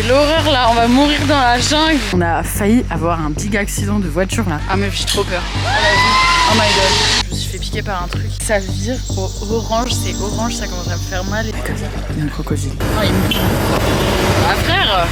l'horreur là, on va mourir dans la jungle. On a failli avoir un big accident de voiture là. Ah mais j'ai trop peur. Oh my god. Je me suis fait piquer par un truc. Ça vire au orange, c'est orange, ça commence à me faire mal. Il y a un crocodile. Oh, il me... Ah frère.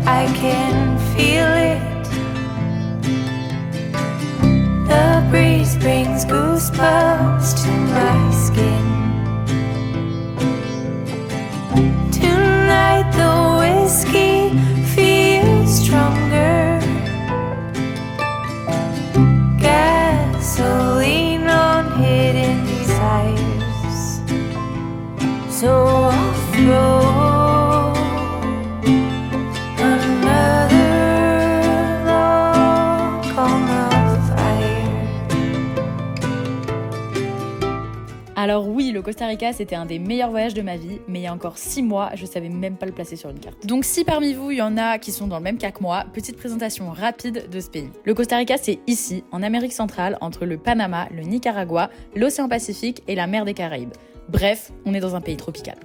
I can feel it. The breeze brings goosebumps to my skin. Tonight the whiskey feels stronger. Gasoline on hidden desires. So I'll throw Alors oui, le Costa Rica, c'était un des meilleurs voyages de ma vie, mais il y a encore 6 mois, je savais même pas le placer sur une carte. Donc si parmi vous, il y en a qui sont dans le même cas que moi, petite présentation rapide de ce pays. Le Costa Rica, c'est ici, en Amérique centrale, entre le Panama, le Nicaragua, l'océan Pacifique et la mer des Caraïbes. Bref, on est dans un pays tropical.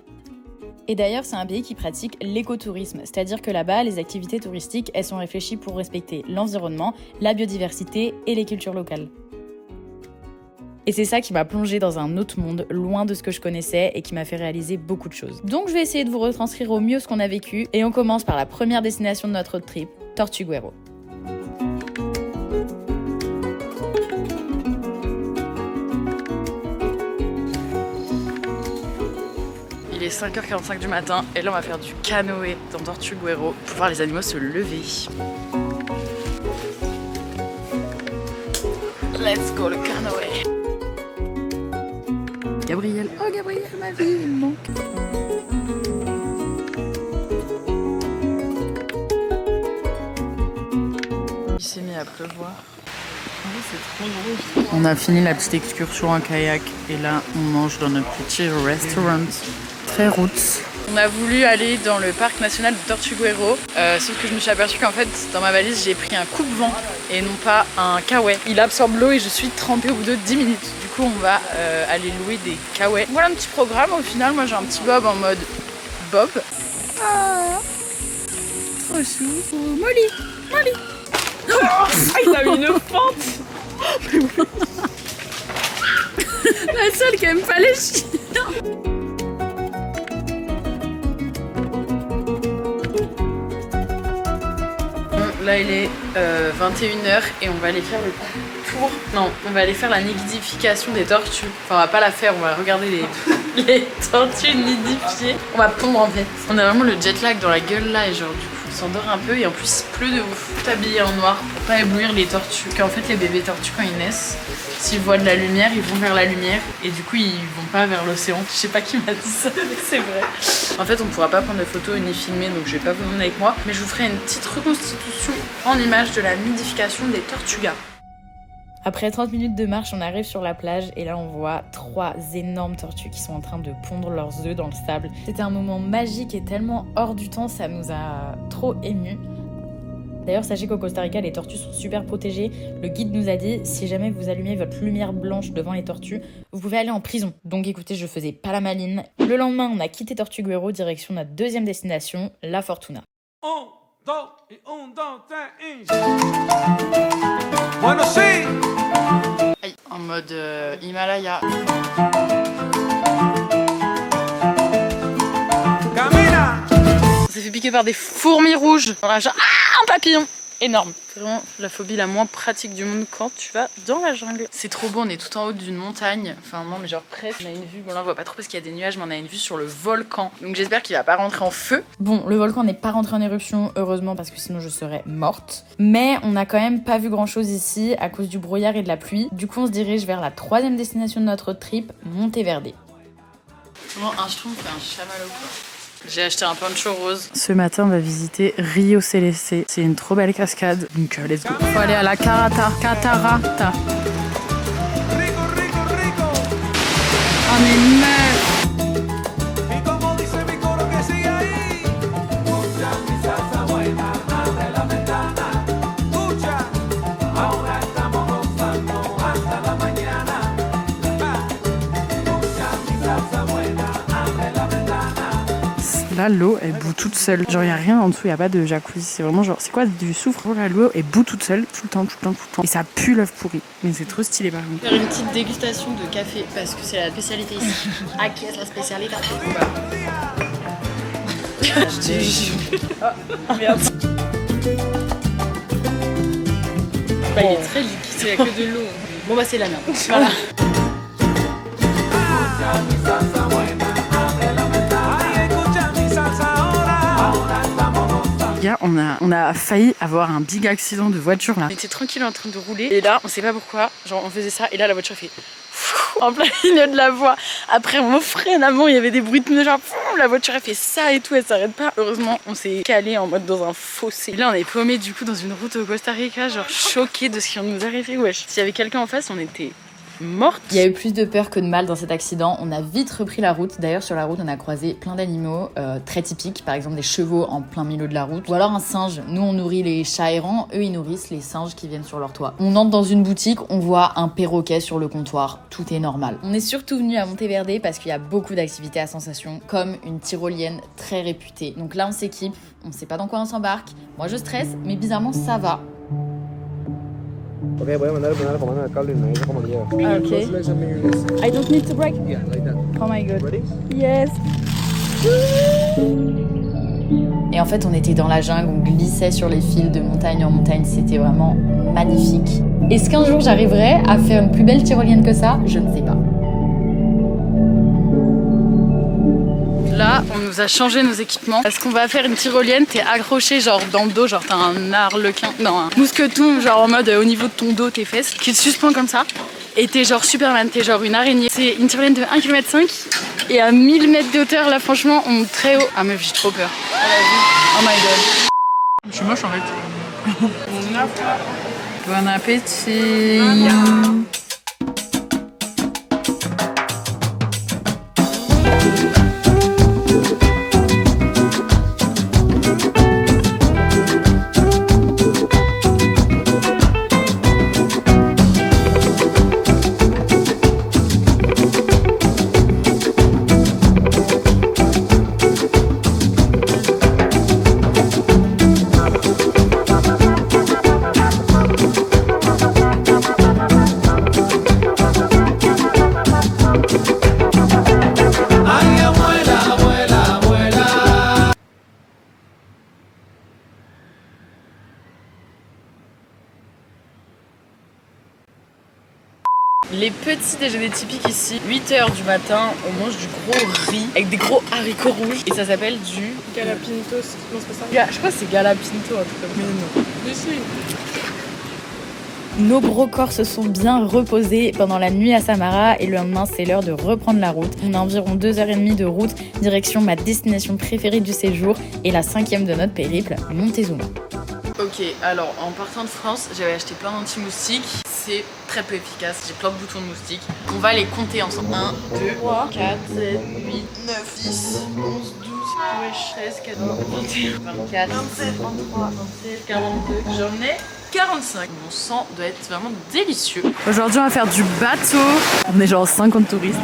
Et d'ailleurs, c'est un pays qui pratique l'écotourisme, c'est-à-dire que là-bas, les activités touristiques, elles sont réfléchies pour respecter l'environnement, la biodiversité et les cultures locales. Et c'est ça qui m'a plongée dans un autre monde, loin de ce que je connaissais et qui m'a fait réaliser beaucoup de choses. Donc je vais essayer de vous retranscrire au mieux ce qu'on a vécu et on commence par la première destination de notre road trip, Tortuguero. Il est 5h45 du matin et là on va faire du canoë dans Tortuguero pour voir les animaux se lever. Let's go le canoë. Gabriel, oh Gabriel, ma vie, il me manque. Il s'est mis à pleuvoir. C'est trop drôle. On a fini la petite excursion en kayak et là on mange dans notre petit restaurant très roots. On a voulu aller dans le parc national de Tortuguero, sauf que je me suis aperçue qu'en fait dans ma valise j'ai pris un coupe-vent et non pas un kawaii. Il absorbe l'eau et je suis trempée au bout de 10 minutes. Du coup on va aller louer des kawais. Voilà un petit programme au final, moi j'ai un petit bob en mode bob. Ah, trop chou. Oh, Molly, Molly. Oh, il a mis une fente. La seule qui aime pas les chiens. Là il est 21h et on va aller faire le tour. Non, on va aller faire la nidification des tortues. Enfin on va pas la faire, on va regarder les tortues nidifiées. On va pondre en fait. On a vraiment le jet lag dans la gueule là et genre du coup on s'endort un peu et en plus il pleut de ouf. Tout habillé en noir pour pas éblouir les tortues. Qu'en fait les bébés tortues quand ils naissent, s'ils voient de la lumière, ils vont vers la lumière et du coup ils vont pas vers l'océan. Je sais pas qui m'a dit ça, mais c'est vrai. En fait on pourra pas prendre de photos ni filmer donc je vais pas vous emmener avec moi. Mais je vous ferai une petite reconstitution en images de la nidification des tortugas. Après 30 minutes de marche, on arrive sur la plage et là on voit 3 énormes tortues qui sont en train de pondre leurs œufs dans le sable. C'était un moment magique et tellement hors du temps, ça nous a trop émus. D'ailleurs, sachez qu'au Costa Rica, les tortues sont super protégées. Le guide nous a dit, si jamais vous allumez votre lumière blanche devant les tortues, vous pouvez aller en prison. Donc écoutez, je faisais pas la maline. Le lendemain, on a quitté Tortuguero, direction notre deuxième destination, La Fortuna. Aïe, en mode Himalaya. On s'est fait piquer par des fourmis rouges. Dans la jungle. Ah, un papillon énorme. C'est vraiment la phobie la moins pratique du monde quand tu vas dans la jungle. C'est trop beau, on est tout en haut d'une montagne. Enfin non mais genre presque. On a une vue, bon là on voit pas trop parce qu'il y a des nuages, mais on a une vue sur le volcan. Donc j'espère qu'il va pas rentrer en feu. Bon, le volcan n'est pas rentré en éruption, heureusement, parce que sinon je serais morte. Mais on a quand même pas vu grand chose ici à cause du brouillard et de la pluie. Du coup on se dirige vers la troisième destination de notre road trip, Monteverde. Vraiment un schtroumpf et un chamallow quoi. J'ai acheté un poncho rose. Ce matin, on va visiter Rio Celeste. C'est une trop belle cascade. Donc, let's go. Faut aller à la Catarata. Oh, mais meuf! Là, l'eau, elle bout toute seule. Genre, il n'y a rien en dessous, il n'y a pas de jacuzzi. C'est vraiment genre, c'est quoi du soufre? Oh là, l'eau, elle bout toute seule, tout le temps. Et ça pue l'œuf pourri. Mais c'est trop stylé par contre. Faire une petite dégustation de café parce que c'est la spécialité ici. Ah, qui est la spécialité? Je te jure. Oh, merde. Bah, il est très liquide, c'est que de l'eau. Bon bah c'est la merde. Voilà. Gars, on a failli avoir un big accident de voiture là. On était tranquille en train de rouler et là on sait pas pourquoi, genre on faisait ça et là la voiture fait en plein milieu de la voie. Après on freine avant, il y avait des bruits de pneus genre la voiture elle fait ça et tout, elle s'arrête pas. Heureusement on s'est calé en mode dans un fossé. Et là on est paumé du coup dans une route au Costa Rica, genre choqué de ce qui nous arrivait. Wesh, s'il y avait quelqu'un en face on était morte. Il y a eu plus de peur que de mal dans cet accident. On a vite repris la route. D'ailleurs, sur la route, on a croisé plein d'animaux très typiques. Par exemple, des chevaux en plein milieu de la route. Ou alors un singe. Nous, on nourrit les chats errants. Eux, ils nourrissent les singes qui viennent sur leur toit. On entre dans une boutique, on voit un perroquet sur le comptoir. Tout est normal. On est surtout venu à Monteverde parce qu'il y a beaucoup d'activités à sensation, comme une tyrolienne très réputée. Donc là, on s'équipe. On sait pas dans quoi on s'embarque. Moi, je stresse, mais bizarrement, ça va. Ok, voy a mandar primero a poner el cable y me dice cómo lleva. Okay. I don't need to brake. Yeah, like that. Oh my god. Ready? Yes. Et en fait, on était dans la jungle, on glissait sur les fils de montagne en montagne, c'était vraiment magnifique. Est-ce qu'un jour j'arriverai à faire une plus belle tyrolienne que ça? Je ne sais pas. Là, on nous a changé nos équipements parce qu'on va faire une tyrolienne, t'es accroché genre dans le dos, genre t'as un arlequin, non un mousqueton genre en mode au niveau de ton dos, tes fesses, qui te suspend comme ça. Et t'es genre Superman, t'es genre une araignée. C'est une tyrolienne de 1,5 km et à 1000 mètres de hauteur, là franchement, on monte très haut. Ah meuf, j'ai trop peur. Oh my god. Je suis moche en fait. Bon appétit. Les petits déjeuners typiques ici, 8h du matin, on mange du gros riz avec des gros haricots rouges et ça s'appelle du... Galapinto, non c'est pas ça. Je crois que c'est Galapinto, un truc comme ça. Mais non. Mais si. Nos gros corps se sont bien reposés pendant la nuit à Samara et le lendemain c'est l'heure de reprendre la route. On a environ 2h30 de route, direction ma destination préférée du séjour et la 5e de notre périple, Montezuma. Ok, alors en partant de France, j'avais acheté plein d'anti-moustiques. C'est très peu efficace, j'ai plein de boutons de moustiques. On va les compter ensemble. 1, 2, 3, 4, 7, 8, 9, 10, 11, 12, 13, 14, 21, 24, 27, 23, 27, 42. J'en ai 45. Mon sang doit être vraiment délicieux. Aujourd'hui, on va faire du bateau. On est genre 50 touristes.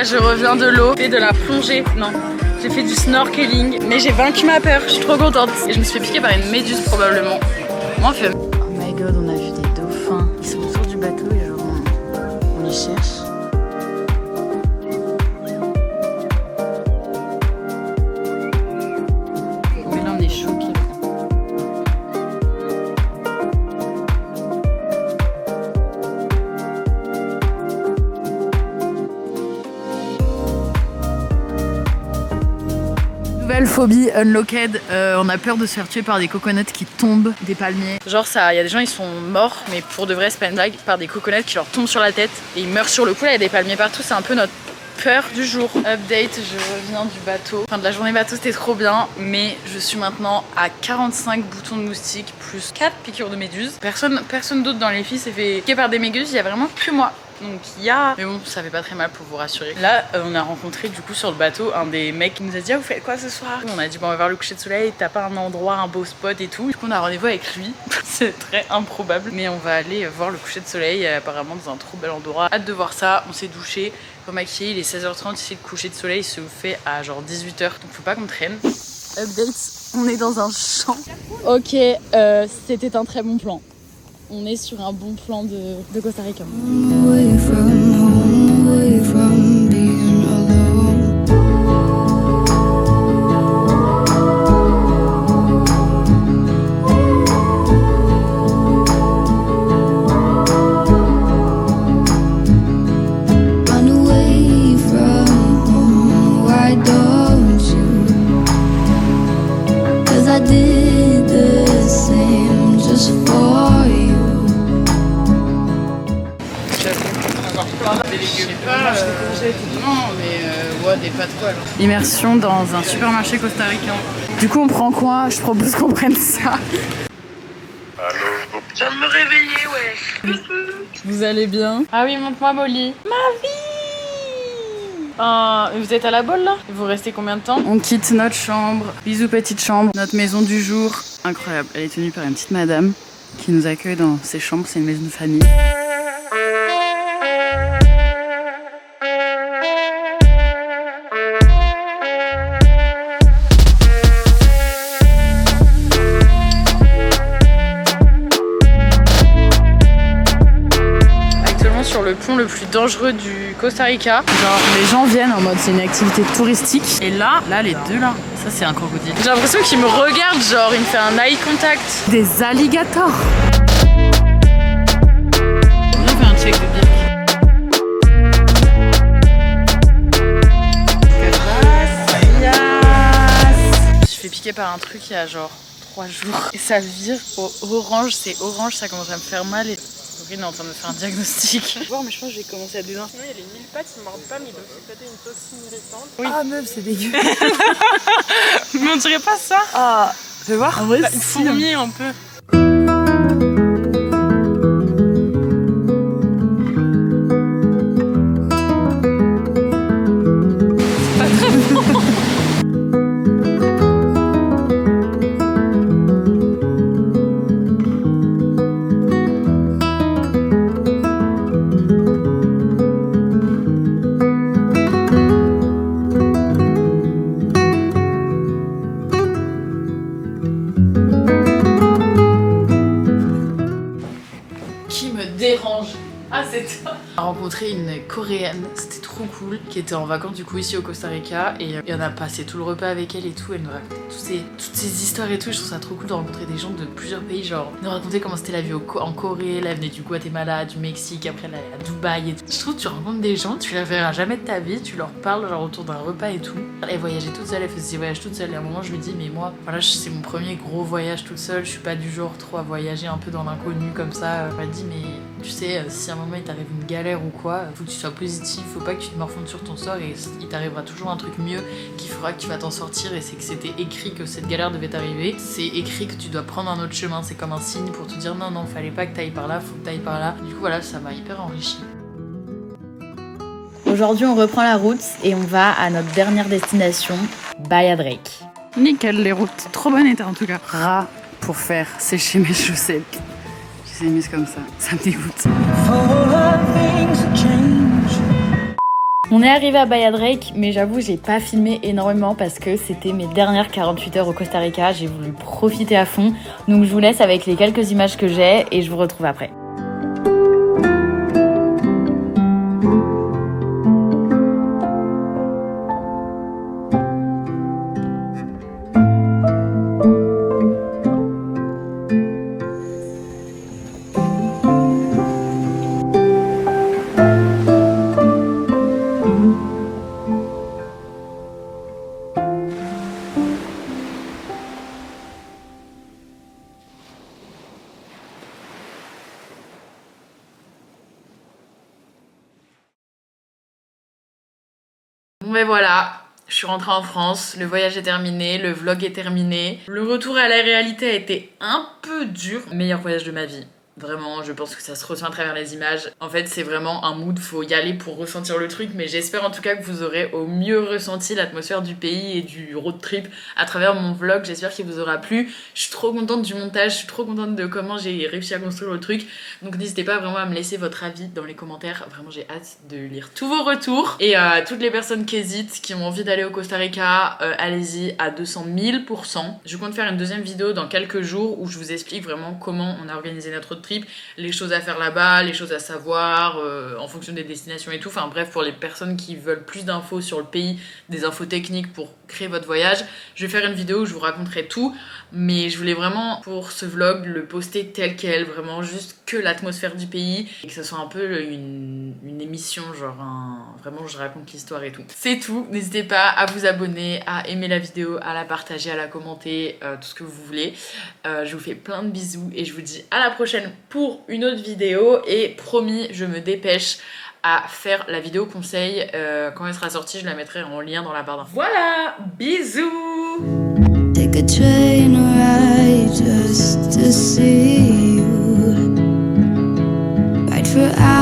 Je reviens de l'eau et de la plongée. Non, j'ai fait du snorkeling, mais j'ai vaincu ma peur. Je suis trop contente. Et je me suis fait piquer par une méduse probablement. Moi, fait. Oh my god, on a vu des dauphins. Ils sont autour du bateau et genre on les cherche. Mais là, on est choqués. Nouvelle phobie unlocked, on a peur de se faire tuer par des coconuts qui tombent des palmiers. Genre ça, il y a des gens ils sont morts, mais pour de vrai c'est pas une blague, par des coconuts qui leur tombent sur la tête et ils meurent sur le coup. Là il y a des palmiers partout, c'est un peu notre peur du jour. Update, je reviens du bateau. Enfin de la journée bateau c'était trop bien, mais je suis maintenant à 45 boutons de moustique plus 4 piqûres de méduses. Personne d'autre dans les filles s'est fait piquer par des méduses, il y a vraiment que moi. Donc il y a... Mais bon, ça fait pas très mal pour vous rassurer. Là, on a rencontré du coup sur le bateau un des mecs qui nous a dit ah, vous faites quoi ce soir? On a dit bon on va voir le coucher de soleil, t'as pas un endroit, un beau spot et tout. Du coup on a rendez-vous avec lui. C'est très improbable. Mais on va aller voir le coucher de soleil apparemment dans un trop bel endroit. Hâte de voir ça, on s'est douché, remaquillé, il est 16h30, ici le coucher de soleil se fait à genre 18h. Donc faut pas qu'on traîne. Update, on est dans un champ. Ok, c'était un très bon plan. On est sur un bon plan de Costa Rica. Away from home, away from being alone. Run away from home, why don't you? 'Cause I did the same just for you. Des pâtes poêles. Immersion dans un supermarché costaricain. Du coup on prend quoi? Je propose qu'on prenne ça. Allô? Je viens de me réveiller, ouais. Vous allez bien? Ah oui, montre-moi Molly. Ma vie. Vous êtes à la bolle là? Vous restez combien de temps? On quitte notre chambre. Bisous petite chambre. Notre maison du jour. Incroyable. Elle est tenue par une petite madame qui nous accueille dans ses chambres. C'est une maison de famille. Sur le pont le plus dangereux du Costa Rica. Genre les gens viennent en mode c'est une activité touristique. Et là les deux là, ça c'est un crocodile. J'ai l'impression qu'il me regarde, genre il me fait un eye contact. Des alligators. On fait un check de birk. Je suis fait piquer par un truc il y a genre 3 jours. Et ça vire au orange, c'est orange, ça commence à me faire mal. Et Corinne est en train de faire un diagnostic. Mais je pense que j'ai commencé à désinfecter. Sinon, il y a les 1000 pattes, ils mordent pas, mais ils doivent se péter une toxine irritante. Oui. Ah meuf, c'est dégueu. Mais on dirait pas ça. Ah, fais voir. En vrai, Une fourmi un peu. Dérange. Ah c'est toi. On a rencontré une coréenne, c'était trop cool, qui était en vacances du coup ici au Costa Rica et on a passé tout le repas avec elle et tout, elle nous racontait toutes ces histoires et tout, je trouve ça trop cool de rencontrer des gens de plusieurs pays, genre nous raconter comment c'était la vie en Corée, elle venait du Guatemala, du Mexique, après elle allait à Dubaï et tout. Je trouve que tu rencontres des gens, tu les verras jamais de ta vie, tu leur parles genre autour d'un repas et tout. Elle voyageait toute seule, elle faisait ses voyages toute seule et à un moment je me dis mais moi, voilà c'est mon premier gros voyage toute seule, je suis pas du genre trop à voyager un peu dans l'inconnu comme ça. Elle m'a dit mais tu sais si à un moment il t'arrive une galère ou quoi, faut que tu sois positif, faut pas que tu te morfondes sur ton sort et il t'arrivera toujours un truc mieux qui fera que tu vas t'en sortir et c'est que c'était écrit que cette galère devait t'arriver, c'est écrit que tu dois prendre un autre chemin, c'est comme un signe pour te dire non fallait pas que t'ailles par là, faut que t'ailles par là. Du coup voilà, ça m'a hyper enrichi. Aujourd'hui on reprend la route et on va à notre dernière destination, Bahia Drake. Nickel les routes, trop bon état en tout cas. Rat pour faire sécher mes chaussettes. Je les ai mises comme ça me dégoûte. On est arrivé à Bahia Drake, mais j'avoue j'ai pas filmé énormément parce que c'était mes dernières 48 heures au Costa Rica, j'ai voulu profiter à fond. Donc je vous laisse avec les quelques images que j'ai et je vous retrouve après. Mais voilà, je suis rentrée en France, le voyage est terminé, le vlog est terminé. Le retour à la réalité a été un peu dur. Meilleur voyage de ma vie. Vraiment, je pense que ça se ressent à travers les images. En fait, c'est vraiment un mood, faut y aller pour ressentir le truc. Mais j'espère en tout cas que vous aurez au mieux ressenti l'atmosphère du pays et du road trip à travers mon vlog. J'espère qu'il vous aura plu. Je suis trop contente du montage, je suis trop contente de comment j'ai réussi à construire le truc. Donc n'hésitez pas vraiment à me laisser votre avis dans les commentaires. Vraiment, j'ai hâte de lire tous vos retours. Et toutes les personnes qui hésitent, qui ont envie d'aller au Costa Rica, allez-y à 200 000%. Je compte faire une deuxième vidéo dans quelques jours où je vous explique vraiment comment on a organisé notre road trip, les choses à faire là-bas, les choses à savoir en fonction des destinations et tout. Enfin bref, pour les personnes qui veulent plus d'infos sur le pays, des infos techniques pour créer votre voyage, je vais faire une vidéo où je vous raconterai tout. Mais je voulais vraiment pour ce vlog le poster tel quel, vraiment juste que l'atmosphère du pays et que ce soit un peu une émission, genre vraiment je raconte l'histoire et tout. C'est tout, n'hésitez pas à vous abonner, à aimer la vidéo, à la partager, à la commenter, tout ce que vous voulez. Je vous fais plein de bisous et je vous dis à la prochaine pour une autre vidéo et promis, je me dépêche à faire la vidéo conseil. Quand elle sera sortie, je la mettrai en lien dans la barre d'infos. Voilà, bisous. Take a train ride just to see you. Ride for hours.